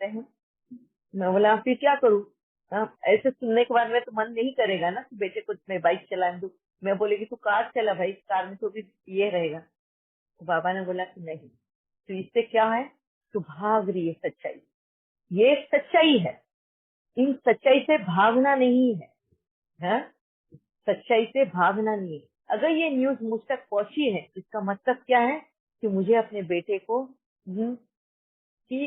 हैं। मैं बोला फिर क्या करूँ? ऐसे सुनने के बाद में तो मन नहीं करेगा ना कि बेटे को मैं बाइक चलाने दूं। मैं बोलेगी तू कार चला भाई, कार में तो भी ये रहेगा। तो बाबा ने बोला कि नहीं, तो इससे क्या है, तू भाग रही है सच्चाई, ये सच्चाई है, इन सच्चाई से भागना नहीं है, हाँ? सच्चाई से भागना नहीं है। अगर ये न्यूज मुझ तक पहुंची है, इसका मतलब क्या है कि मुझे अपने बेटे को कि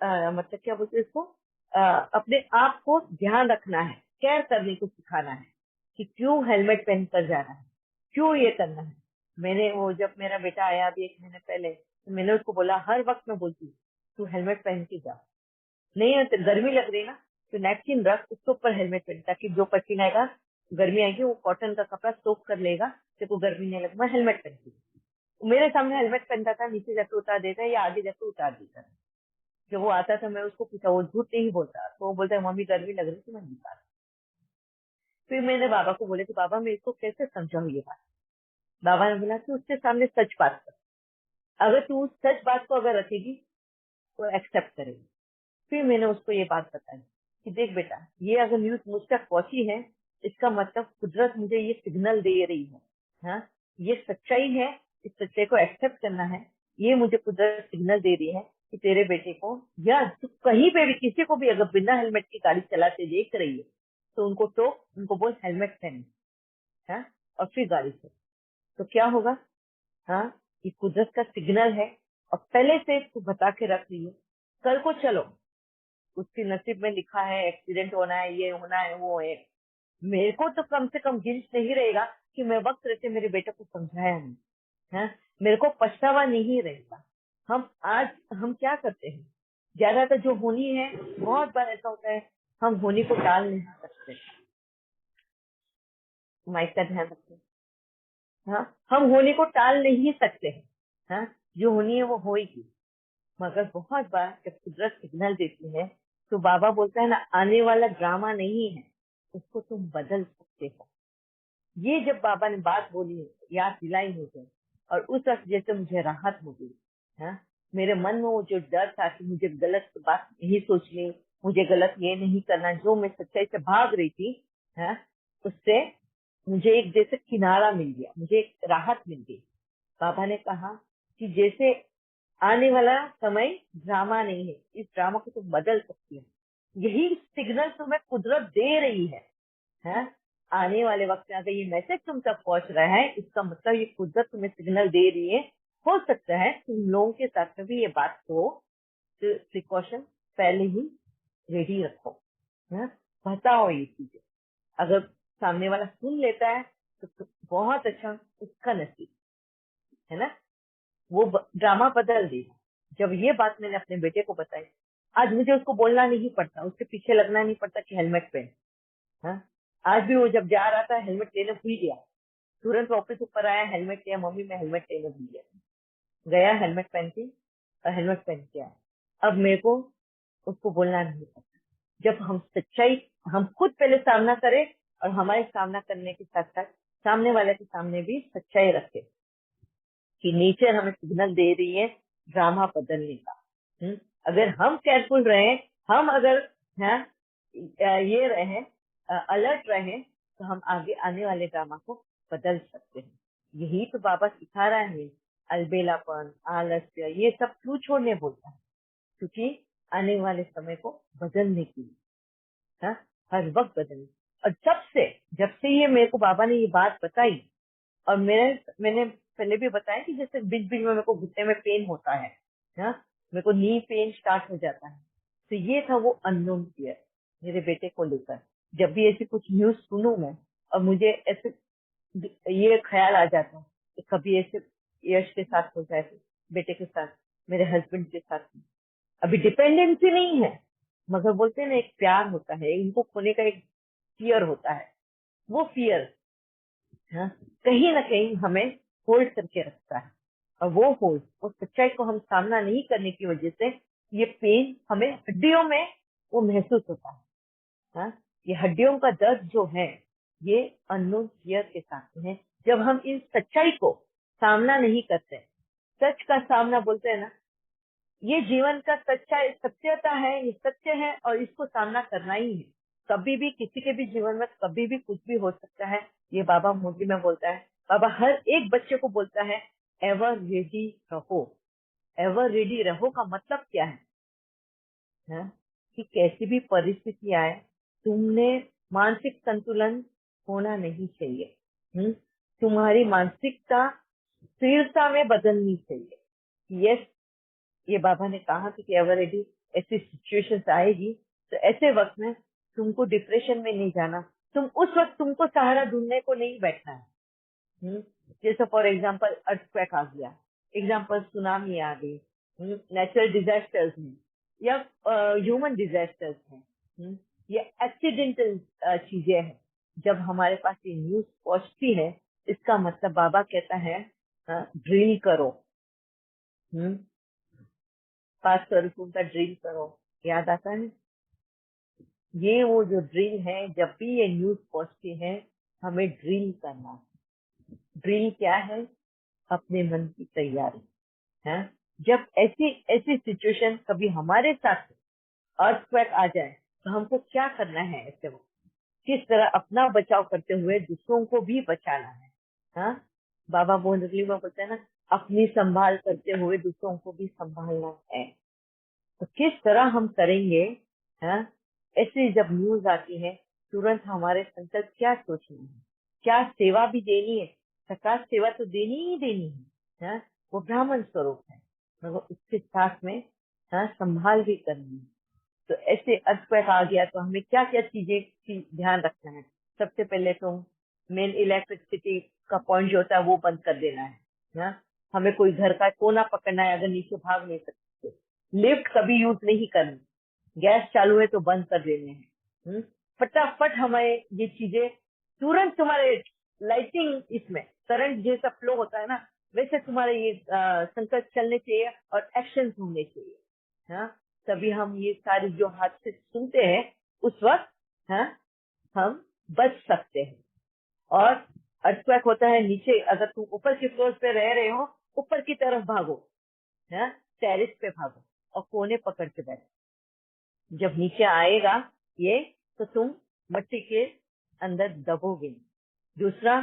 मतलब क्या बोलते हैं इसको, अपने आप को ध्यान रखना है, केयर करने को सिखाना है कि क्यों हेलमेट पहन कर जाना है, क्यों ये करना है। मैंने वो जब मेरा बेटा आया अभी 1 महीने पहले, तो मैंने उसको बोला, हर वक्त मैं बोलती हूँ तू हेलमेट पहन के जा, नहीं है तो गर्मी लग रही ना तो नैपकिन रख, उसके ऊपर हेलमेट पहन, ताकि जो पसीना आएगा, गर्मी आएगी, वो कॉटन का कपड़ा सोख कर लेगा, तेरे को गर्मी नहीं लगेगी। मैं हेलमेट पहनती हूँ, मेरे सामने हेलमेट पहनता था, नीचे जाके उतार देता है या आगे जाके उतार देता है। जब वो आता था मैं उसको पूछा, वो झूठ नहीं बोलता, तो वो बोलता है मम्मी गर्मी लग रही थी मैं निकाल। फिर मैंने बाबा को बोले कि बाबा मैं इसको कैसे समझाऊं ये बात। बाबा ने बोला कि उसके सामने सच बात कर, अगर तू उस सच बात को अगर रखेगी तो एक्सेप्ट करेगी। फिर मैंने उसको ये बात बताई कि देख बेटा, ये अगर न्यूज मुझ तक पहुंची है, इसका मतलब कुदरत मुझे ये सिग्नल दे रही है, हाँ, ये सच्चाई है, इस सच्चाई को एक्सेप्ट करना है। ये मुझे कुदरत सिग्नल दे रही है कि तेरे बेटे को, या तू कहीं पे भी किसी को भी अगर बिना हेलमेट की गाड़ी चलाते देख रही है तो उनको टोक, उनको बोल हेलमेट पहन, हाँ, और फिर गाड़ी से, तो क्या होगा, हाँ, ये कुदरत का सिग्नल है। और पहले से तू बता के रख रही है, कल को चलो उसके नसीब में लिखा है एक्सीडेंट होना है, ये होना है, वो है, मेरे को तो कम से कम गिल्ट नहीं रहेगा कि मैं वक्त रहते मेरे बेटे को समझाया नहीं, है, मेरे को पछतावा नहीं रहेगा। हम क्या करते हैं, ज्यादातर जो होनी है, बहुत बार ऐसा होता है हम होनी को टाल नहीं सकते। माइक का ध्यान रखें। हाँ, हम होनी को टाल नहीं सकते हैं, हाँ, जो होनी है वो होगी। मगर बहुत बार जब कुदरत सिग्नल देती है तो बाबा बोलता है ना, आने वाला ड्रामा नहीं है, उसको तुम बदल सकते हो। ये जब बाबा ने बात बोली, याद दिलाई मुझे, और उस वक्त जैसे मुझे राहत हो गई, हाँ, मेरे मन में वो जो डर था कि मुझे गलत बात नहीं सोचनी, मुझे गलत ये नहीं करना, जो मैं सच्चाई से भाग रही थी, हाँ, उससे मुझे एक जैसे किनारा मिल गया, मुझे एक राहत मिल गई। बाबा ने कहा कि जैसे आने वाला समय ड्रामा नहीं है, इस ड्रामा को तुम बदल सकती है, यही सिग्नल तुम्हें कुदरत दे रही है? आने वाले वक्त में अगर ये मैसेज तुम तक पहुंच रहा है, इसका मतलब ये कुदरत तुम्हें सिग्नल दे रही है। हो सकता है तुम लोगों के साथ में भी ये बात हो, तो प्रिकॉशन पहले ही रेडी रखो, है? बताओ ये चीजें, अगर सामने वाला सुन लेता है तो बहुत अच्छा, उसका नसीब है ना, वो ड्रामा बदल देगा। जब ये बात मैंने अपने बेटे को बताई, आज मुझे उसको बोलना नहीं पड़ता, उसके पीछे लगना नहीं पड़ता कि हेलमेट पहन, हाँ? आज भी वो जब जा रहा था हेलमेट लेने भूल गया, तुरंत वापस ऊपर आया, हेलमेट लिया, मम्मी मैं हेलमेट लेने भूल गया, गया हेलमेट पहन के और हेलमेट पहन के आया। अब मेरे को उसको बोलना नहीं पड़ता। जब हम सच्चाई, हम खुद पहले सामना करें और हमारे सामना करने के साथ साथ सामने वाले के सामने भी सच्चाई रखे कि नेचर हमें सिग्नल दे रही है ड्रामा बदलने का। अगर हम केयरफुल रहे, हम अगर ये रहे, अलर्ट रहे, तो हम आगे आने वाले ड्रामा को बदल सकते हैं। यही तो बाबा सिखा रहा है, अलबेलापन, आलस्य, ये सब क्यों छोड़ने बोलता है, क्योंकि आने वाले समय को बदलने के लिए, हाँ, हर वक्त बदलने। और जब से ये मेरे को बाबा ने ये बात बताई, और मैंने पहले भी बताया कि जैसे बीच बीच में मेरे को घुटने में पेन होता है, हाँ, मेरे को नी पेन स्टार्ट हो जाता है, तो ये था वो अननोन फियर मेरे बेटे को लेकर। जब भी ऐसी कुछ न्यूज सुनूं मैं, और मुझे ऐसे ये ख्याल आ जाता है कि कभी ऐसे यश के साथ हो जाए, बेटे के साथ, मेरे हस्बैंड के साथ। अभी डिपेंडेंसी नहीं है, मगर बोलते हैं ना एक प्यार होता है, इनको खोने का एक फियर होता है, वो फियर, हाँ, कहीं ना कहीं हमें होल्ड करके रखता है। और वो होल्ड, उस सच्चाई को हम सामना नहीं करने की वजह से ये पेन हमें हड्डियों में वो महसूस होता है, हाँ? ये हड्डियों का दर्द जो है, ये अननोन फियर के साथ है। जब हम इन सच्चाई को सामना नहीं करते, सच का सामना बोलते हैं ना, ये जीवन का सत्यता है, ये सत्य है और इसको सामना करना ही है। कभी भी किसी के भी जीवन में कभी भी कुछ भी हो सकता है। ये बाबा मोदी में बोलता है, बाबा हर एक बच्चे को बोलता है, एवर रेडी रहो। एवर रेडी रहो का मतलब क्या है? कि कैसी भी परिस्थिति आए, तुमने मानसिक संतुलन होना नहीं चाहिए। तुम्हारी मानसिकता स्थिरता में बदलनी चाहिए। यस, ये बाबा ने कहा कि एवर रेडी, ऐसी सिचुएशंस आएगी तो ऐसे वक्त में तुमको डिप्रेशन में नहीं जाना। उस वक्त तुमको सहारा ढूंढने को नहीं बैठना है। जैसे फॉर एग्जाम्पल अर्थक्वेक आ गया, एग्जाम्पल सुनामी आ गई, नेचुरल डिजास्टर्स में या ह्यूमन डिजास्टर्स हैं, ये एक्सीडेंटल चीजें हैं। जब हमारे पास ये न्यूज पहुंचती है, इसका मतलब बाबा कहता है ड्रिल करो। 500 रुपये का ड्रिल करो, याद आता है? ये वो जो ड्रिल है, जब भी ये न्यूज पहुंचती है हमें ड्रिल करना है। ड्रिल क्या है? अपने मन की तैयारी है। जब ऐसी ऐसी सिचुएशन कभी हमारे साथ अर्थक्वेक आ जाए तो हमको क्या करना है? ऐसे वक्त किस तरह अपना बचाव करते हुए दूसरों को भी बचाना है। हाँ, बाबा बोंदगली में बोलते हैं ना, अपनी संभाल करते हुए दूसरों को भी संभालना है। तो किस तरह हम करेंगे? हाँ, ऐसी जब न्यूज आती है तुरंत हमारे संकल्प क्या सोचना है, क्या सेवा भी देनी है। सरकार सेवा तो देनी ही देनी है, हाँ? वो ब्राह्मण स्वरूप है, मगर उसके साथ में संभाल भी करनी है। तो ऐसे अर्थक्वेक आ गया तो हमें क्या क्या चीजें की ध्यान रखना है? सबसे पहले तो मेन इलेक्ट्रिसिटी का पॉइंट जो होता है वो बंद कर देना है ना। हमें कोई घर का कोना पकड़ना है, अगर नीचे भाग नहीं सकते। लिफ्ट कभी यूज नहीं करनी, गैस चालू है तो बंद कर देने हैं। फटाफट हमें ये चीजें तुरंत, तुम्हारे लाइटिंग इसमें करंट जैसा फ्लो होता है ना, वैसे तुम्हारे ये संकल्प चलने चाहिए और एक्शन होने चाहिए। हाँ, तभी हम ये सारी जो हादसे सुनते हैं उस वक्त हम बच सकते हैं। और अर्थक्वेक होता है नीचे, अगर तुम ऊपर के फ्लोर पे रह रहे हो, ऊपर की तरफ भागो, टेरिस पे भागो और कोने पकड़ के बैठो। जब नीचे आएगा ये तो तुम मट्टी के अंदर दबोगे। दूसरा,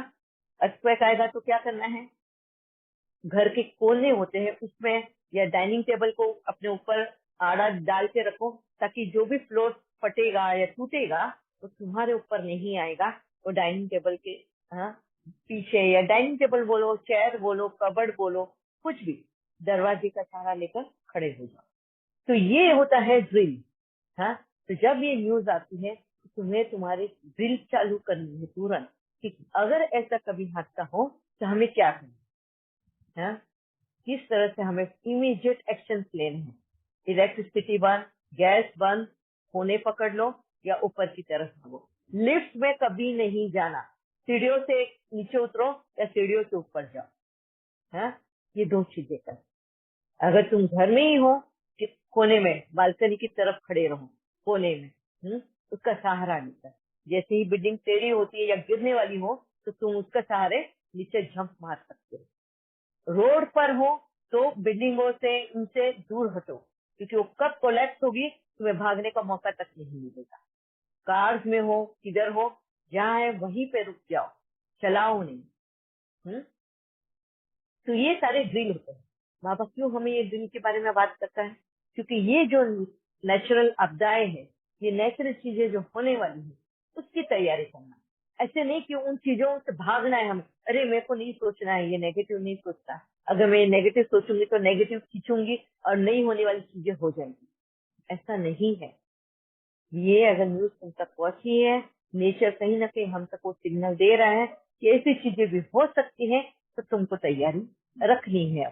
अर्थक्वेक आएगा तो क्या करना है? घर के कोने होते हैं उसमें या डाइनिंग टेबल को अपने ऊपर आड़ा डाल के रखो, ताकि जो भी फ्लोर फटेगा या टूटेगा वो तुम्हारे ऊपर नहीं आएगा। वो डाइनिंग टेबल के पीछे, या डाइनिंग टेबल बोलो, चेयर बोलो, कबर्ड बोलो, कुछ भी, दरवाजे का सहारा लेकर खड़े हो जाओ। तो ये होता है ड्रिल। तो जब ये न्यूज आती है तो तुम्हें तुम्हारी ड्रिल चालू करनी है तुरंत, कि अगर ऐसा कभी हादसा हो तो हमें क्या करना है। किस तरह से हमें इमीडिएट एक्शन लेने हैं। इलेक्ट्रिसिटी बंद, गैस बंद, कोने पकड़ लो या ऊपर की तरफ भागो। लिफ्ट में कभी नहीं जाना, सीढ़ियों से नीचे उतरो या सीढ़ियों से ऊपर जाओ। ये दो चीजें कर। अगर तुम घर में ही हो कि कोने में बालकनी की तरफ खड़े रहो, कोने में, उसका सहारा लेकर। जैसे ही बिल्डिंग टेढ़ी होती है या गिरने वाली हो तो तुम उसका सहारे नीचे झंप मार सकते हो। रोड पर हो तो बिल्डिंगों से उनसे दूर हटो, क्योंकि वो कब कोलैप्स होगी तुम्हें भागने का मौका तक नहीं मिलेगा। कार्स में हो, किधर हो, जहाँ है वहीं पे रुक जाओ, चलाओ नहीं। तो ये सारे ड्रिल होते हैं। बाबा क्यों हमें ये ड्रिल के बारे में बात करता है? क्योंकि ये जो नेचुरल आपदाएं हैं, ये नेचुरल चीजें जो होने वाली है, उसकी तैयारी करना। ऐसे नहीं कि उन चीजों से भागना है हमें, अरे मेरे को नहीं सोचना है, ये नेगेटिव नहीं सोचता, अगर मैं नेगेटिव सोचूंगी तो नेगेटिव खींचूंगी और नहीं होने वाली चीजें हो जाएंगी। ऐसा नहीं है। ये अगर न्यूज तुम तक पहुंची है, नेचर कहीं ना कहीं हम तक वो सिग्नल दे रहा है कि ऐसी चीजें भी हो सकती हैं, तो तुमको तैयारी रखनी है।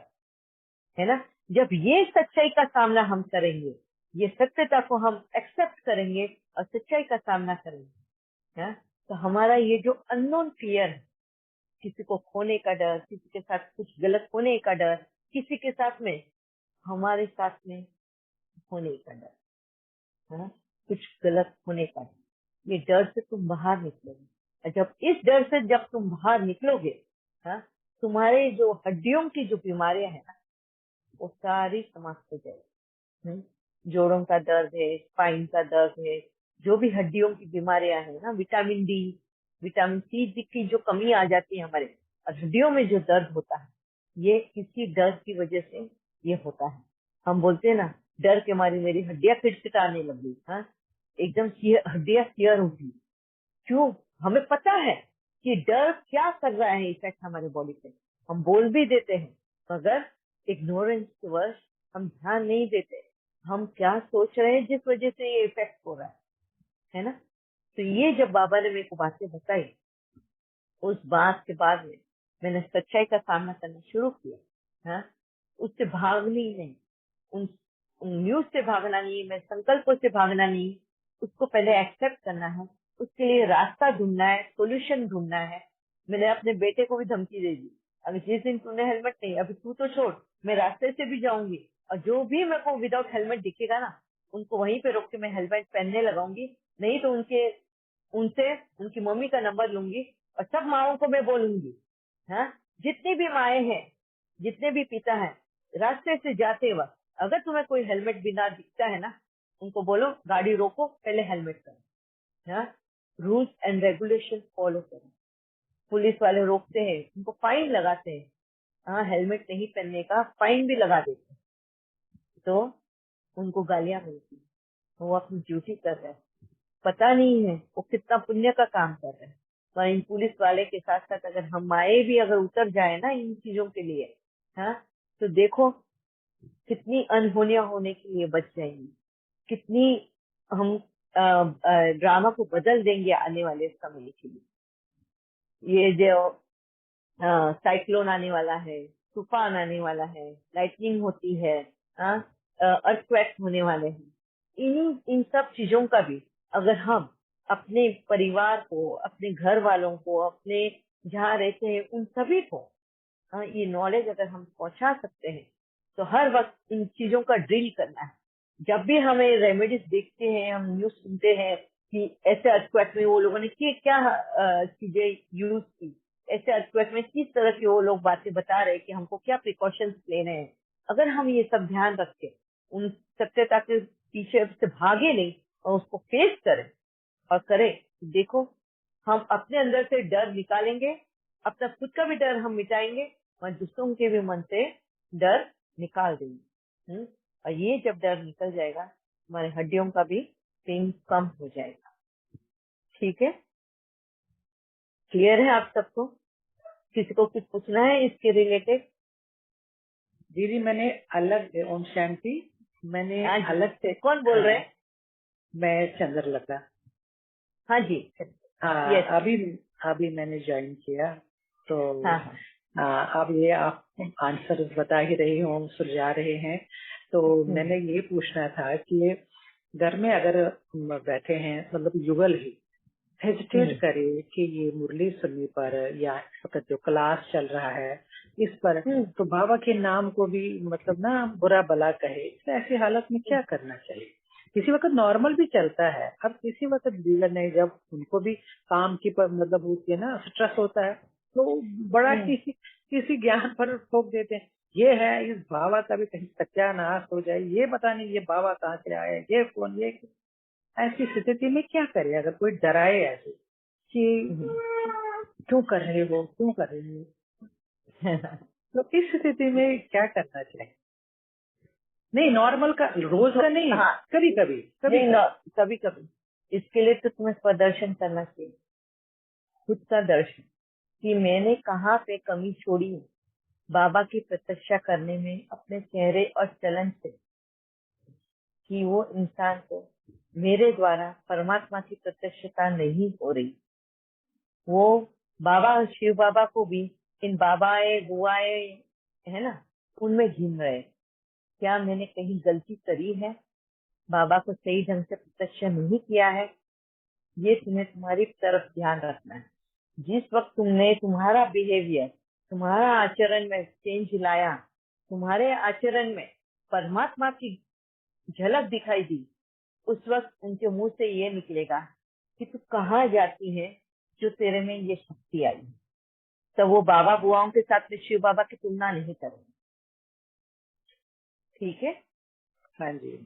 है ना? जब ये सच्चाई का सामना हम करेंगे, ये सत्यता को हम एक्सेप्ट करेंगे और सच्चाई का सामना करेंगे, तो हमारा ये जो अननोन फियर है, किसी को खोने का डर, किसी के साथ कुछ गलत होने का डर, किसी के साथ में, हमारे साथ में होने का डर, कुछ गलत होने का डर, ये डर से तुम बाहर निकलोगे। और जब इस डर से जब तुम बाहर निकलोगे, तुम्हारे जो हड्डियों की जो बीमारियां है ना, वो सारी समाप्त हो जाएगी। जोड़ों का दर्द है, स्पाइन का दर्द है, जो भी हड्डियों की बीमारियां हैं ना, विटामिन डी, विटामिन सी की जो कमी आ जाती है हमारे, और हड्डियों में जो दर्द होता है, ये इसी डर की वजह से ये होता है। हम बोलते हैं ना, डर के मारे मेरी हड्डियां खिटखिटाने लगी, हाँ, एकदम हड्डियां शियर होती। क्यों? हमें पता है कि डर क्या कर रहा है इफेक्ट हमारे बॉडी पे। हम बोल भी देते हैं, मगर इग्नोरेंस के वश हम ध्यान नहीं देते हम क्या सोच रहे हैं जिस वजह से ये इफेक्ट हो रहा है ना। तो ये जब बाबा ने मेरे को बातें बताई, उस बात के बाद में मैंने सच्चाई का सामना करना शुरू किया। हाँ, उससे भागनी नहीं, उन न्यूज से भागना नहीं, मैं संकल्पों से भागना नहीं, उसको पहले एक्सेप्ट करना है, उसके लिए रास्ता ढूंढना है, सोल्यूशन ढूंढना है। मैंने अपने बेटे को भी धमकी दे दी, अभी जिस दिन तूने हेलमेट नहीं, अभी तू तो छोड़, मैं रास्ते से भी जाऊंगी और जो भी मेरे को विदाउट हेलमेट दिखेगा ना, उनको वहीं पे रोक के मैं हेलमेट पहनने लगाऊंगी। नहीं तो उनसे उनकी मम्मी का नंबर लूंगी और सब माओ को मैं बोलूंगी। हाँ, जितनी भी माए हैं, जितने भी पिता हैं, रास्ते से जाते वक्त अगर तुम्हें कोई हेलमेट बिना दिखता है ना, उनको बोलो गाड़ी रोको, पहले हेलमेट करो। हाँ, रूल्स एंड रेगुलेशन फॉलो करो। पुलिस वाले रोकते हैं, उनको फाइन लगाते हैं। हाँ, हेलमेट नहीं पहनने का फाइन भी लगा देते हैं, तो उनको गालियां मिलती हैं। वो अपनी ड्यूटी कर रहे हैं, पता नहीं है वो कितना पुण्य का काम कर रहे हैं। पर इन पुलिस वाले के साथ साथ अगर हम माए भी अगर उतर जाए ना इन चीजों के लिए, हाँ, तो देखो कितनी अनहोनियां होने के लिए बच जाएंगी, कितनी हम ड्रामा को बदल देंगे आने वाले समय के लिए। ये जो साइक्लोन आने वाला है, तूफान आने वाला है, लाइटनिंग होती है, अर्थक्वेक होने वाले हैं, इन सब चीजों का भी अगर हम अपने परिवार को, अपने घर वालों को, अपने जहाँ रहते हैं उन सभी को ये नॉलेज अगर हम पहुंचा सकते हैं, तो हर वक्त इन चीजों का ड्रिल करना है। जब भी हमें रेमेडीज देखते हैं, हम न्यूज सुनते हैं कि ऐसे अर्थक्वेक में वो लोगों ने क्या चीजें यूज की, ऐसे अर्थक्वेक में किस तरह की वो लोग बातें बता रहे हैं कि हमको क्या प्रिकॉशंस लेने हैं, अगर हम ये सब ध्यान रख के उन सत्यता के पीछे से भागे नहीं और उसको फेस करें और करें, देखो हम अपने अंदर से डर निकालेंगे, अपना खुद का भी डर हम मिटाएंगे और दूसरों के भी मन से डर निकाल देंगे। और ये जब डर निकल जाएगा, हमारे हड्डियों का भी पेन कम हो जाएगा। ठीक है, क्लियर है आप सबको? किसी को कुछ पूछना है इसके रिलेटेड? दीदी मैंने अलग से, ओम शांति, मैंने अलग से। कौन बोल रहे हैं? मैं चंद्रलता। हाँ जी, यस। अभी मैंने ज्वाइन किया, तो अब ये आप आंसर बता ही रही हो, सुलझा रहे हैं, तो मैंने ये पूछना था कि घर में अगर बैठे हैं, मतलब युगल ही हेजिटेट करे कि ये मुरली सुनने पर या इस वक्त जो क्लास चल रहा है इस पर, तो बाबा के नाम को भी मतलब ना बुरा भला कहे, तो ऐसी हालत में क्या करना चाहिए? किसी वक्त नॉर्मल भी चलता है, अब किसी वक्त बिगड़ नहीं, जब उनको भी काम की मतलब होती है ना, स्ट्रेस होता है, तो बड़ा किसी ज्ञान पर ठोक देते हैं। ये है, इस बाबा का भी कहीं सत्यानाश हो जाए, ये पता नहीं ये बाबा कहाँ से आए, ये कौन, ये ऐसी स्थिति में क्या करे? अगर कोई डराए ऐसे कि क्यों कर रहे हो, क्यों कर रहे हो, तो इस स्थिति में क्या करना चाहिए? नहीं, नॉर्मल का, रोज का नहीं। हाँ, कभी कभी कभी कभी इसके लिए तो तुम्हें प्रदर्शन करना चाहिए, खुद का दर्शन, कि मैंने कहाँ पे कमी छोड़ी है बाबा की प्रतीक्षा करने में, अपने चेहरे और चलन से, कि वो इंसान को मेरे द्वारा परमात्मा की प्रत्यक्षता नहीं हो रही। वो बाबा, शिव बाबा को भी इन बाबाए बुआए है ना, उनमें घिन रहे। क्या मैंने कहीं गलती करी है, बाबा को सही ढंग से प्रत्यक्ष नहीं किया है? ये तुम्हें तुम्हारी तरफ ध्यान रखना है। जिस वक्त तुमने तुम्हारा बिहेवियर, तुम्हारा आचरण में चेंज लाया, तुम्हारे आचरण में परमात्मा की झलक दिखाई दी, उस वक्त उनके मुंह से ये निकलेगा कि तू कहाँ जाती है जो तेरे में ये शक्ति आई। तो वो बाबा बुआओं के साथ में शिव बाबा की तुलना नहीं करेंगे। ठीक है? हाँ जी,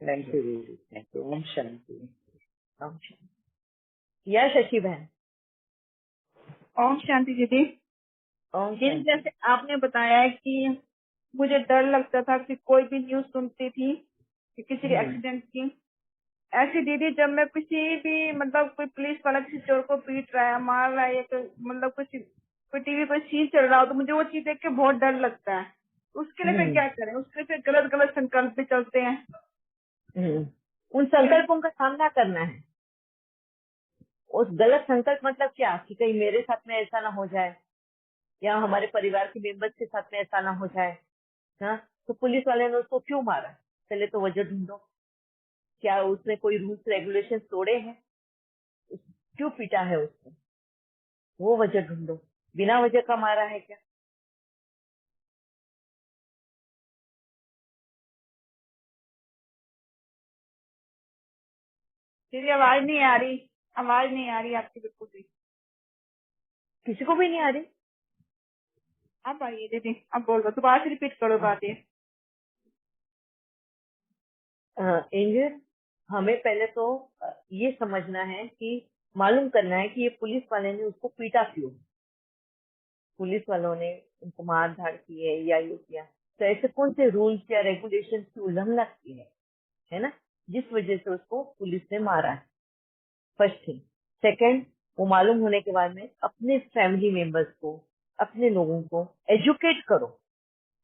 थैंक यू दीदी, थैंक यू। ओम शांति। ओम शांति। या शशि बहन। ओम शांति दीदी। ओम जिन शांति। जैसे आपने बताया है कि मुझे डर लगता था कि कोई भी न्यूज सुनती थी कि किसी के एक्सीडेंट की, ऐसी दीदी जब मैं किसी भी मतलब कोई पुलिस वाला किसी चोर को पीट रहा है, मार रहा है, या मतलब कोई टीवी पर सीन चल रहा हो तो मुझे वो चीज देख के बहुत डर लगता है। उसके लिए फिर क्या करें? उसके लिए फिर गलत गलत संकल्प भी चलते हैं। उन संकल्पों का सामना करना है। उस गलत संकल्प मतलब क्या कि कहीं मेरे साथ में ऐसा ना हो जाए या हमारे परिवार के मेंबर्स के साथ में ऐसा ना हो जाए। हाँ, तो पुलिस वाले ने उसको क्यों मारा? पहले तो वजह ढूंढो। क्या उसने कोई रूल्स रेगुलेशन तोड़े हैं? क्यों पीटा है उसको? वो वजह ढूंढो। बिना वजह का मारा है क्या? दीदी आवाज नहीं आ रही, आवाज नहीं आ रही आपकी बिल्कुल भी। किसी को भी नहीं आ रही? अब आइए दीदी, अब बोल दो, दोबारा से रिपीट करो बात ये। एंजल, हमें पहले तो ये समझना है कि मालूम करना है कि ये पुलिस वाले ने उसको पीटा क्यों। पुलिस वालों ने उनको मार धाड़ की है या ये किया, तो ऐसे कौन से रूल्स या रेगुलेशन की उल्लंघना की है ना, जिस वजह से उसको पुलिस ने मारा है। First thing. सेकंड, वो मालूम होने के बाद में अपने फैमिली मेंबर्स को, अपने लोगों को एजुकेट करो।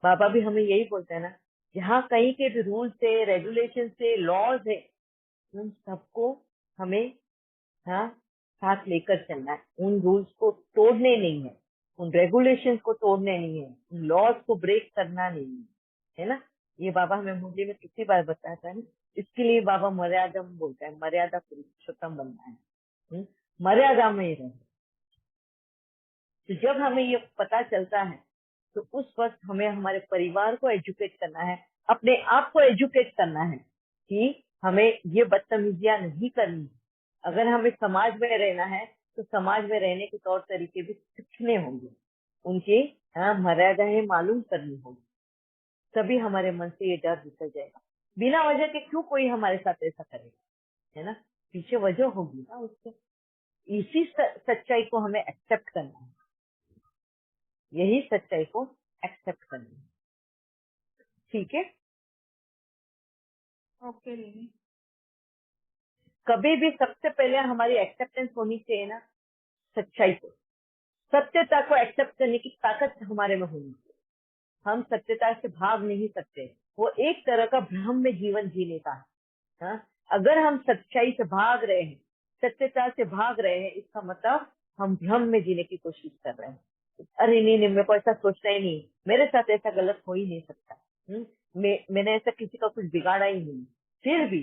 बाबा भी हमें यही बोलते हैं ना, जहाँ कहीं के भी रूल्स है, रेगुलेशन है, लॉज है, उन सबको हमें हाँ साथ लेकर चलना है। उन रूल्स को तोड़ने नहीं है, उन रेगुलेशन को तोड़ने नहीं है, उन लॉज को ब्रेक करना नहीं है ना। ये बाबा हमें मुरली में कितनी बार बताता है ना। इसके लिए बाबा मर्यादा बोलता है, मर्यादा पुरुषोत्तम बनना है। मर्यादा में ही रहे। तो जब हमें ये पता चलता है तो उस वक्त हमें हमारे परिवार को एजुकेट करना है, अपने आप को एजुकेट करना है कि हमें ये बदतमीजियां नहीं करनी। अगर हमें समाज में रहना है तो समाज में रहने के तौर तरीके भी सीखने होंगे, उनकी मर्यादाएं मालूम करनी होगी, तभी हमारे मन से ये डर निकल जाएगा। बिना वजह के क्यों कोई हमारे साथ ऐसा करेगा, है ना? पीछे वजह होगी ना उसके। इसी सच्चाई को हमें एक्सेप्ट करना है, यही सच्चाई को एक्सेप्ट करना है। ठीक है? ओके दीदी। कभी भी सबसे पहले हमारी एक्सेप्टेंस होनी चाहिए ना, सच्चाई को, सत्यता को एक्सेप्ट करने की ताकत हमारे में होनी चाहिए। हम सत्यता से भाग नहीं सकते, वो एक तरह का भ्रम में जीवन जीने का है। हाँ? अगर हम सच्चाई से भाग रहे हैं, सत्यता से भाग रहे हैं, इसका मतलब हम भ्रम में जीने की कोशिश कर रहे हैं। अरे नहीं, मेरे को ऐसा सोचना ही नहीं, मेरे साथ ऐसा गलत हो ही नहीं सकता, मैंने ऐसा किसी का कुछ बिगाड़ा ही नहीं। फिर भी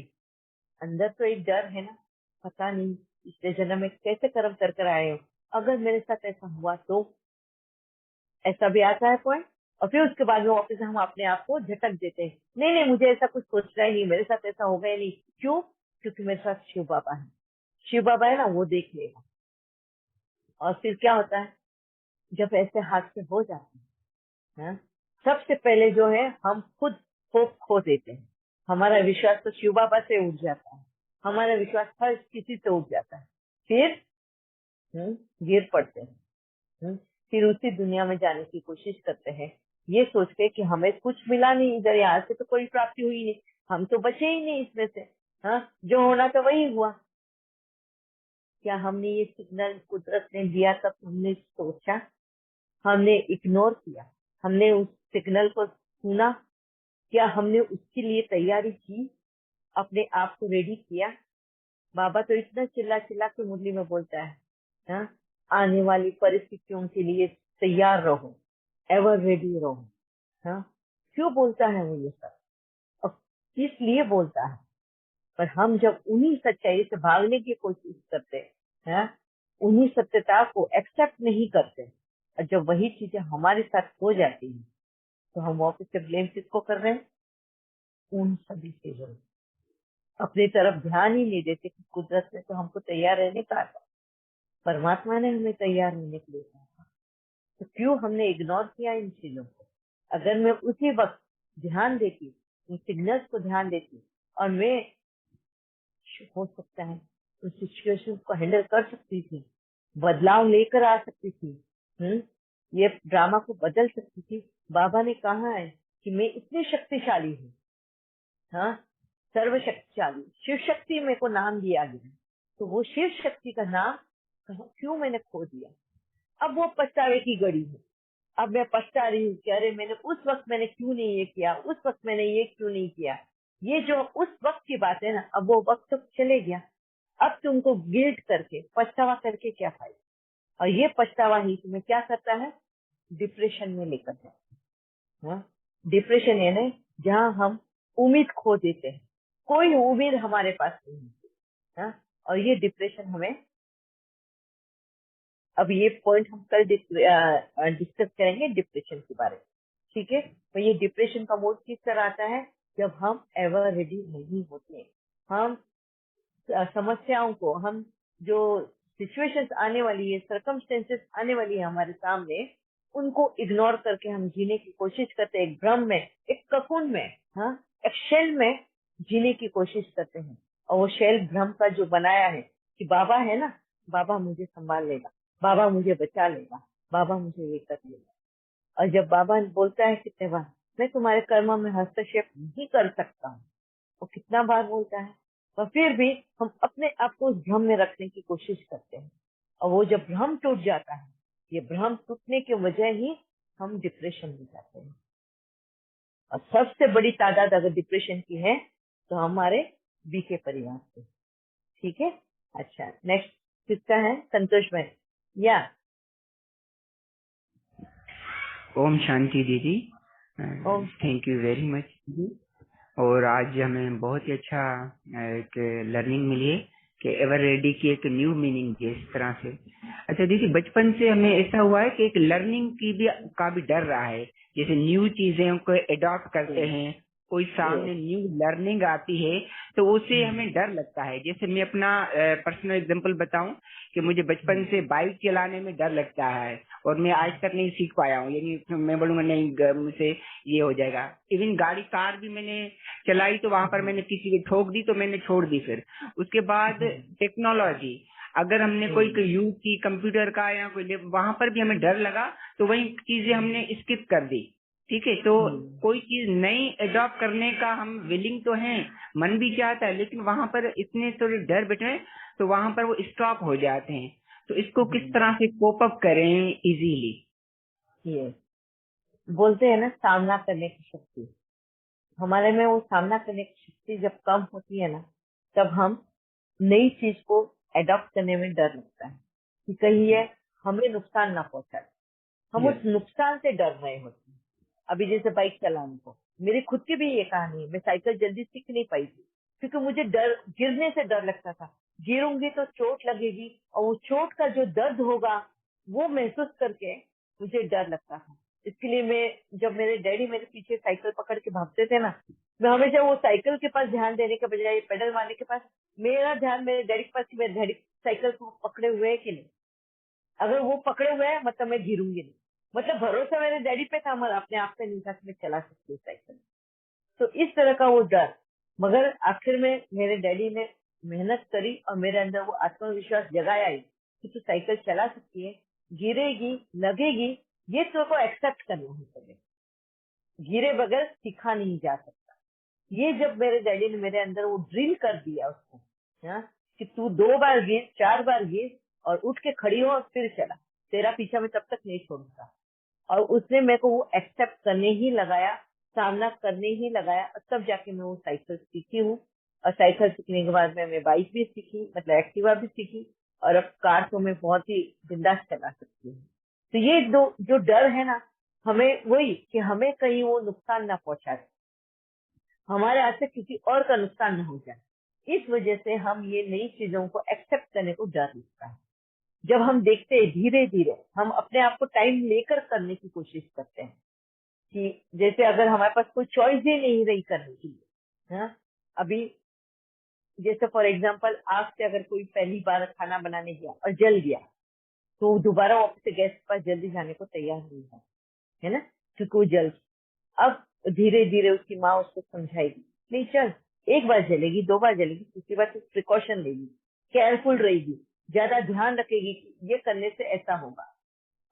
अंदर तो एक डर है ना, पता नहीं पिछले जन्म में कैसे कर्म कर कर आए हो, अगर मेरे साथ ऐसा हुआ तो। ऐसा भी आता है पॉइंट। और फिर उसके बाद में वापस हम अपने आप को झटक देते हैं, नहीं नहीं मुझे ऐसा कुछ सोचना ही नहीं, मेरे साथ ऐसा होगा ही नहीं। क्यों? क्योंकि मेरे साथ शिव बाबा है, शिव बाबा है ना, वो देख लेगा। और फिर क्या होता है जब ऐसे हादसे हो जाते हैं? सबसे पहले जो है हम खुद होप खो देते हैं, हमारा विश्वास तो शिव बाबा से उठ जाता है, हमारा विश्वास हर किसी से उठ जाता है। फिर गिर पड़ते हैं। फिर उसी दुनिया में जाने की कोशिश करते हैं, ये सोच के कि हमें कुछ मिला नहीं, इधर यहाँ से तो कोई प्राप्ति हुई नहीं, हम तो बचे ही नहीं इसमें से। जो होना था वही हुआ। क्या हमने ये सिग्नल कुदरत ने दिया तब हमने सोचा? हमने इग्नोर किया? हमने उस सिग्नल को सुना? क्या हमने उसके लिए तैयारी की? अपने आप को रेडी किया? बाबा तो इतना चिल्ला चिल्ला के मुरली में बोलता है, आने वाली परिस्थितियों के लिए तैयार रहो, एवर रेडी रहो। क्यों बोलता है वो ये सब और किस लिए बोलता है? पर हम जब उन्हीं सच्चाई से भागने की कोशिश करते हैं, उन्हीं सत्यता को एक्सेप्ट नहीं करते, और जब वही चीजें हमारे साथ हो जाती हैं तो हम वापस से ब्लेम किसको कर रहे हैं? उन सभी चीजों। अपनी तरफ ध्यान ही नहीं देते कि कुदरत ने तो हमको तैयार रहने का था, परमात्मा ने हमें तैयार रहने के लिए कहा, तो क्यों हमने इग्नोर किया इन चीजों को? अगर मैं उसी वक्त ध्यान देती उन सिग्नल्स को ध्यान देती और मैं हो सकता है उस सिचुएशन को हैंडल कर सकती थी, बदलाव लेकर आ सकती थी, ये ड्रामा को बदल सकती थी। बाबा ने कहा है कि मैं इतनी शक्तिशाली हूँ, हाँ, सर्वशक्तिशाली शिव शक्ति मेरे को नाम दिया गया, तो वो शिव शक्ति का नाम क्यों मैंने खो दिया। अब वो पछतावे की घड़ी है। अब मैं पछता रही हूँ कि अरे मैंने उस वक्त मैंने क्यों नहीं ये किया, उस वक्त मैंने ये क्यों नहीं किया। ये जो उस वक्त की बात है ना, अब वो वक्त तो चले गया। अब तुमको गिल्ट करके पछतावा करके क्या फायदा। और ये पछतावा ही तुम्हें क्या करता है, डिप्रेशन में लेकर जाता है। डिप्रेशन है ना, जहाँ हम उम्मीद खो देते हैं, कोई उम्मीद हमारे पास नहीं है। और ये डिप्रेशन हमें, अब ये पॉइंट हम कल डिस्कस करेंगे डिप्रेशन के बारे में, ठीक है। तो ये डिप्रेशन का मोड किस तरह आता है, जब हम एवर रेडी नहीं होते। हम समस्याओं को, हम जो सिचुएशंस आने वाली है, सर्कमस्टेंसेस आने वाली है हमारे सामने, उनको इग्नोर करके हम जीने की कोशिश करते हैं, एक भ्रम में, एक ककून में, एक शेल में जीने की कोशिश करते हैं। और वो शेल भ्रम का जो बनाया है कि बाबा है ना, बाबा मुझे संभाल लेगा, बाबा मुझे बचा लेगा, बाबा मुझे ये कर लेगा। और जब बाबा बोलता है कितने बार, मैं तुम्हारे कर्मों में हस्तक्षेप नहीं कर सकता हूँ, वो कितना बार बोलता है, और फिर भी हम अपने आप को उस भ्रम में रखने की कोशिश करते हैं। और वो जब भ्रम टूट जाता है, ये भ्रम टूटने की वजह ही हम डिप्रेशन में जाते हैं। और सबसे बड़ी तादाद अगर डिप्रेशन की है तो हमारे बीके परिवार से, ठीक है। अच्छा, नेक्स्ट किसका है, संतोष भाई। या ओम शांति दीदी, ओम। थैंक यू वेरी मच दीदी। और आज हमें बहुत ही अच्छा एक लर्निंग मिली है कि एवर रेडी की एक न्यू मीनिंग है इस तरह से। अच्छा दीदी, बचपन से हमें ऐसा हुआ है कि एक लर्निंग की भी का भी डर रहा है, जैसे न्यू चीजें को एडॉप्ट करते हैं, कोई सामने न्यू लर्निंग आती है तो उससे हमें डर लगता है। जैसे मैं अपना पर्सनल एग्जांपल बताऊं कि मुझे बचपन से बाइक चलाने में डर लगता है और मैं आज तक नहीं सीख पाया हूँ, यानी मैं बोलूंगा नहीं मुझसे ये हो जाएगा। इवन गाड़ी कार भी मैंने चलाई तो वहां पर मैंने किसी को ठोक दी तो मैंने छोड़ दी। फिर उसके बाद टेक्नोलॉजी, अगर हमने कोई यूज की कंप्यूटर का या कोई वहां पर भी हमें डर लगा तो वही चीजें हमने स्किप कर दी, ठीक है। तो कोई चीज नई एडॉप्ट करने का हम विलिंग तो हैं, मन भी चाहता है, लेकिन वहां पर इतने थोड़े डर बैठे तो वहां पर वो स्टॉप हो जाते हैं। तो इसको किस तरह से कोप अप करें इजीली। ये बोलते हैं ना, सामना करने की शक्ति हमारे में, वो सामना करने की शक्ति जब कम होती है ना, तब हम नई चीज को एडॉप्ट करने में डर लगता है कि कहीं ये हमें नुकसान ना पहुंचाए। हम उस नुकसान से डर रहे होते हैं। अभी जैसे बाइक चलाने को, मेरी खुद की भी ये कहानी है, मैं साइकिल जल्दी सीख नहीं पाई थी क्योंकि मुझे डर, गिरने से डर लगता था। गिरूंगी तो चोट लगेगी और वो चोट का जो दर्द होगा वो महसूस करके मुझे डर लगता था। इसके लिए मैं, जब मेरे डैडी मेरे पीछे साइकिल पकड़ के भागते थे ना, मैं हमेशा वो साइकिल के पास ध्यान देने के बजाय पेडल मारने के पास, मेरा ध्यान मेरे डैडी के पास कि मेरे डैडी साइकिल को पकड़े हुए है कि नहीं। अगर वो पकड़े हुए हैं मतलब मैं गिरूंगी नहीं, मतलब भरोसा मेरे डैडी पे था, मगर अपने आप पे नहीं था कि मैं चला सकती हूँ साइकिल। तो इस तरह का वो डर, मगर आखिर में मेरे डैडी ने मेहनत करी और मेरे अंदर वो आत्मविश्वास जगाया ही कि तू साइकिल चला सकती है, गिरेगी, लगेगी, ये तो को एक्सेप्ट करना है तुम्हें, गिरे बगैर सीखा नहीं जा सकता। ये जब मेरे डैडी ने मेरे अंदर वो ड्रिल कर दिया उसको, कि तू 2 बार गिर, 4 बार गिर और उठ के खड़ी हो और फिर चला, तेरा पीछा मैं तब तक नहीं छोड़ूंगा। और उसने मेरे को वो एक्सेप्ट करने ही लगाया, सामना करने ही लगाया, और तब जाके मैं वो साइकिल सीखी हूँ। और साइकिल सीखने के बाद मैं बाइक भी सीखी, मतलब एक्टिवा भी सीखी, और अब कार तो मैं बहुत ही बिंदास चला सकती हूँ। तो ये जो डर है ना, हमें वही कि हमें कहीं वो नुकसान ना पहुंचा दे, हमारे हाथ से किसी और का नुकसान ना हो जाए, इस वजह से हम ये नई चीजों को एक्सेप्ट करने को डर लगता है। जब हम देखते हैं धीरे धीरे हम अपने आप को टाइम लेकर करने की कोशिश करते हैं, कि जैसे अगर हमारे पास कोई चॉइस ही नहीं रही करने के लिए, अभी जैसे फॉर एग्जांपल आग से अगर कोई पहली बार खाना बनाने गया और जल गया, तो दोबारा वापस से गैस के पास जल्दी जाने को तैयार नहीं है ना, क्योंकि वो जल, अब धीरे धीरे उसकी माँ उसको समझाएगी, नहीं चल, एक बार जलेगी, 2 बार जलेगी, दूसरी बार तो प्रिकॉशन लेगी, केयरफुल रहेगी, ज्यादा ध्यान रखेगी कि ये करने से ऐसा होगा।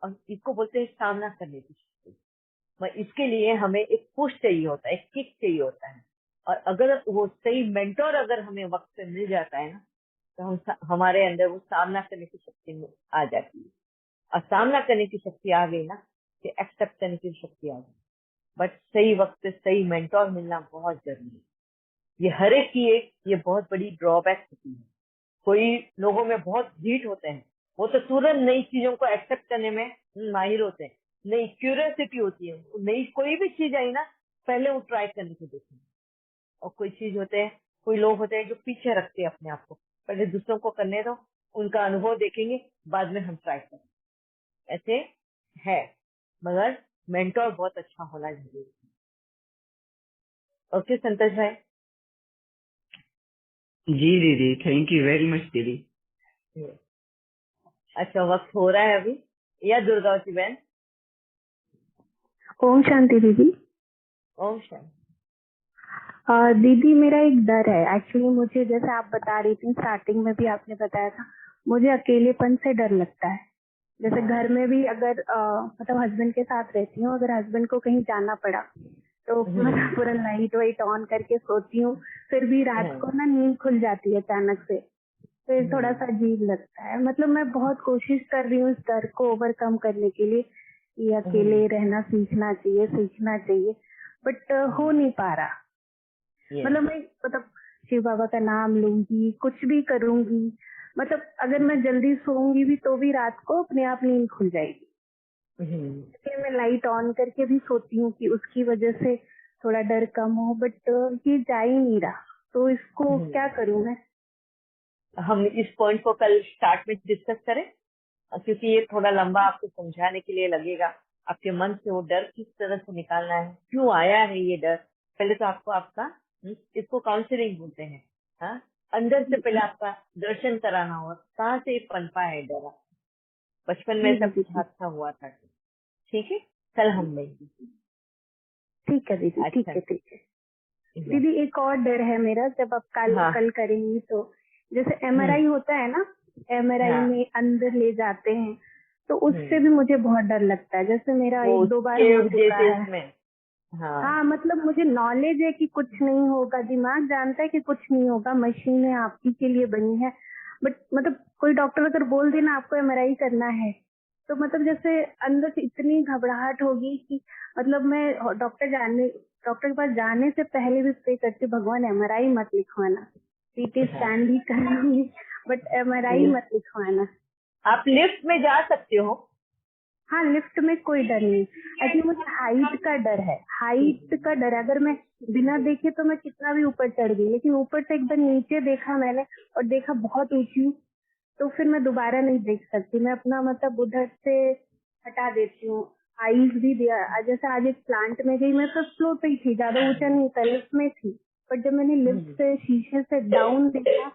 और इसको बोलते हैं सामना करने की शक्ति। इसके लिए हमें एक पुश चाहिए होता है, एक किक चाहिए होता है। और अगर वो सही मेंटोर अगर हमें वक्त पे मिल जाता है ना, तो हमारे अंदर वो सामना करने की शक्ति आ जाती है। और सामना करने की शक्ति आ गई ना, कि एक्सेप्ट करने की शक्ति आ गई। बट सही वक्त पे सही मेंटोर मिलना बहुत जरूरी है। ये हर एक की ये बहुत बड़ी ड्रॉबैक होती है। कोई लोगों में बहुत हीट होते हैं, वो तो तुरंत नई चीजों को एक्सेप्ट करने में माहिर होते हैं। नई क्यूरियोसिटी होती है, नई कोई भी चीज आई ना, पहले वो ट्राई करने को देखेंगे। और कोई लोग होते हैं जो पीछे रखते हैं अपने आप को, पहले दूसरों को करने दो, उनका अनुभव देखेंगे, बाद में हम ट्राई करेंगे। ऐसे है, मगर मेंटोर बहुत अच्छा होना जरूरी है। ओके संतोष भाई। जी दीदी, थैंक यू वेरी मच दीदी। अच्छा, वक्त हो रहा है अभी, या दुर्गावती बहन? ओम शांति दीदी। ओम शांति। दीदी मेरा एक डर है एक्चुअली, मुझे जैसे आप बता रही थी स्टार्टिंग में भी आपने बताया था, मुझे अकेलेपन से डर लगता है। जैसे घर में भी अगर मतलब हस्बैंड के साथ रहती हूँ, अगर हस्बैंड को कहीं जाना पड़ा तो मैं पूरा लाइट वाइट ऑन करके सोती हूँ, फिर भी रात को ना नींद खुल जाती है अचानक से, फिर थोड़ा सा अजीब लगता है। मतलब मैं बहुत कोशिश कर रही हूँ इस डर को ओवरकम करने के लिए, कि अकेले रहना सीखना चाहिए, बट हो नहीं पा रहा। मतलब मैं शिव बाबा का नाम लूंगी, कुछ भी करूंगी, मतलब अगर मैं जल्दी सोऊंगी भी तो भी रात को अपने आप नींद खुल जाएगी। इसलिए मैं लाइट ऑन करके भी सोती हूँ कि उसकी वजह से थोड़ा डर कम हो, बट ये जा ही नहीं रहा, तो इसको क्या करूँ मैं? हम इस पॉइंट को कल स्टार्ट में डिस्कस करें, क्योंकि ये थोड़ा लंबा आपको समझाने के लिए लगेगा। आपके मन से वो डर किस तरह से निकालना है, क्यों आया है ये डर। पहले तो आपको आपका इसको काउंसलिंग बोलते हैं, हाँ, अंदर से पहले आपका दर्शन कराना होगा, कहाँ से पनपा है डर। बचपन में ऐसा कुछ हादसा हुआ था, ठीक है, कल हम लेंगे। ठीक है दीदी, ठीक है दीदी। एक और डर है मेरा, जब आप कल करेंगी तो जैसे MRI होता है ना, MRI में अंदर ले जाते हैं, तो उससे भी मुझे बहुत डर लगता है। जैसे मेरा 1-2 बार हो चुका है। हाँ, मतलब मुझे नॉलेज है कि कुछ नहीं होगा, दिमाग जानता है कि कुछ नहीं होगा, मशीन है आपकी के लिए बनी है, बट मतलब कोई डॉक्टर अगर बोल दे ना आपको MRI करना है, तो मतलब जैसे अंदर से इतनी घबराहट होगी कि मतलब मैं डॉक्टर के पास जाने से पहले भी प्रे करती, भगवान MRI मत लिखवाना, CT स्कैन भी कराऊंगी बट MRI मत लिखवाना। आप लिफ्ट में जा सकते हो? हाँ, लिफ्ट में कोई डर नहीं, एक्चुअली मुझे हाइट का डर है। अगर मैं बिना देखे तो मैं कितना भी ऊपर चढ़ गई, लेकिन ऊपर से एकदम नीचे देखा मैंने और देखा बहुत ऊंची हूँ, तो फिर मैं दोबारा नहीं देख सकती। मैं अपना मतलब उधर से हटा देती हूँ। आईज भी दिया, जैसे आज एक प्लांट में गई, मैं फर्स्ट फ्लोर पे ही थी, ज्यादा ऊंचा नहीं था, लिफ्ट में थी, बट जब मैंने लिफ्ट से शीशे से डाउन देखा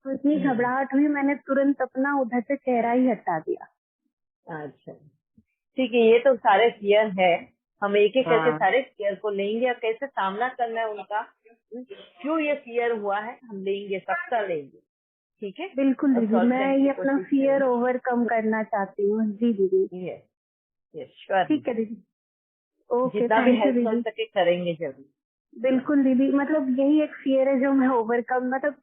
तो इतनी घबराहट हुई, मैंने तुरंत अपना उधर से चेहरा ही हटा दिया। अच्छा, ठीक है, ये तो सारे फियर है, हम एक एक करके सारे फियर को लेंगे और कैसे सामना करना है उनका, क्यों ये फियर हुआ है, हम लेंगे, सबका लेंगे, ठीक है? बिल्कुल दीदी, मैं ये अपना फियर ओवरकम करना चाहती हूँ। जी दीदी, श्योर, ठीक है दीदी, ओके, जितना भी हेल्प कर सके करेंगे जरूर। बिल्कुल दीदी, मतलब यही एक फियर है जो मैं ओवरकम, मतलब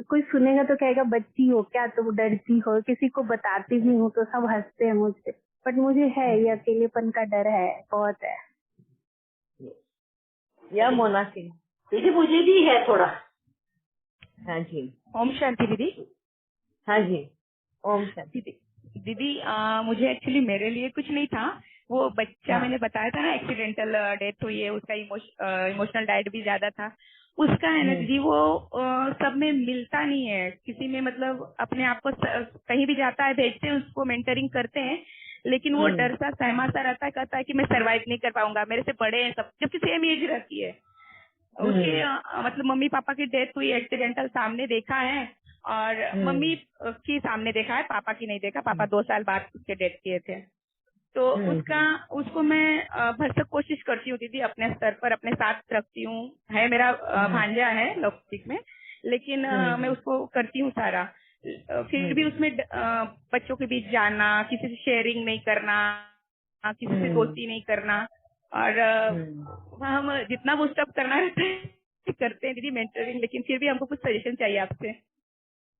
कोई सुनेगा तो कहेगा बच्ची हो क्या तुम, डरती हो, किसी को बताती भी हूँ तो सब हंसते हैं मुझसे, बट मुझे है ये अकेलेपन का डर है, बहुत है। या मोना सिंह? दीदी मुझे भी है थोड़ा। हाँ जी। ओम शांति दीदी। हाँ जी, ओम शांति दीदी। मुझे एक्चुअली मेरे लिए कुछ नहीं था, वो बच्चा मैंने बताया था ना एक्सीडेंटल डेथ हुई है, उसका इमोशनल डाइट भी ज्यादा था, उसका है ना दीदी, वो सब में मिलता नहीं है किसी में, मतलब अपने आप को कहीं भी जाता है भेजते हैं उसको, मेंटरिंग करते हैं, लेकिन वो डर सा सहमा सा रहता है, कहता है कि मैं सरवाइव नहीं कर पाऊंगा, मेरे से बड़े हैं सब, जबकि सेम एज रहती है उसके, मतलब मम्मी पापा की डेथ हुई एक्सीडेंटल, सामने देखा है, और मम्मी की सामने देखा है, पापा की नहीं देखा, पापा 2 साल बाद उसके डेथ किए थे। तो उसको मैं भरसक कोशिश करती हूँ दीदी, अपने स्तर पर अपने साथ रखती हूँ। है मेरा भांजा है लौकिक में, लेकिन मैं उसको करती हूँ सारा। फिर भी उसमें बच्चों के बीच जाना, किसी से शेयरिंग नहीं करना, किसी से दोस्ती नहीं करना, और हम जितना वो सब करना रहता है करते हैं दीदी मेंटरिंग, लेकिन फिर भी हमको कुछ सजेशन चाहिए आपसे।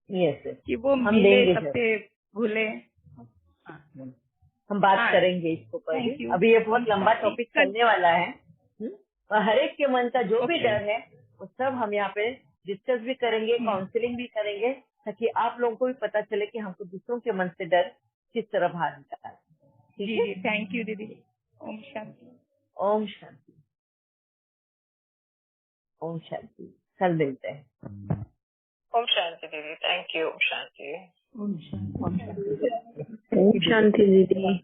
यस, कि वो हम मिले देंगे सबसे, भूले। हम बात करेंगे इसको पर भी। अभी ये बहुत लंबा टॉपिक चलने वाला है, और हर एक के मन का जो भी डर है वो सब हम यहाँ पे डिस्कस भी करेंगे, काउंसलिंग भी करेंगे, ताकि आप लोगों को भी पता चले कि हमको दूसरों के मन से डर किस तरह बाहर निकालना है। ठीक है, थैंक यू दीदी। ओम शांति। ओम शांति। ओम शांति। कल मिलते हैं। ओम शांति दीदी, थैंक यू। ओम शांति। ओम शांति। ओम शांति दीदी।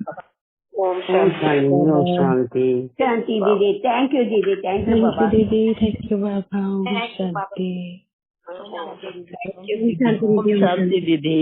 ओम शांति। ओम शांति। शांति दीदी, थैंक यू दीदी, थैंक यू बाबा। दीदी, थैंक यू बाबा। ओम शांति। थैंक यू, ओम शांति दीदी।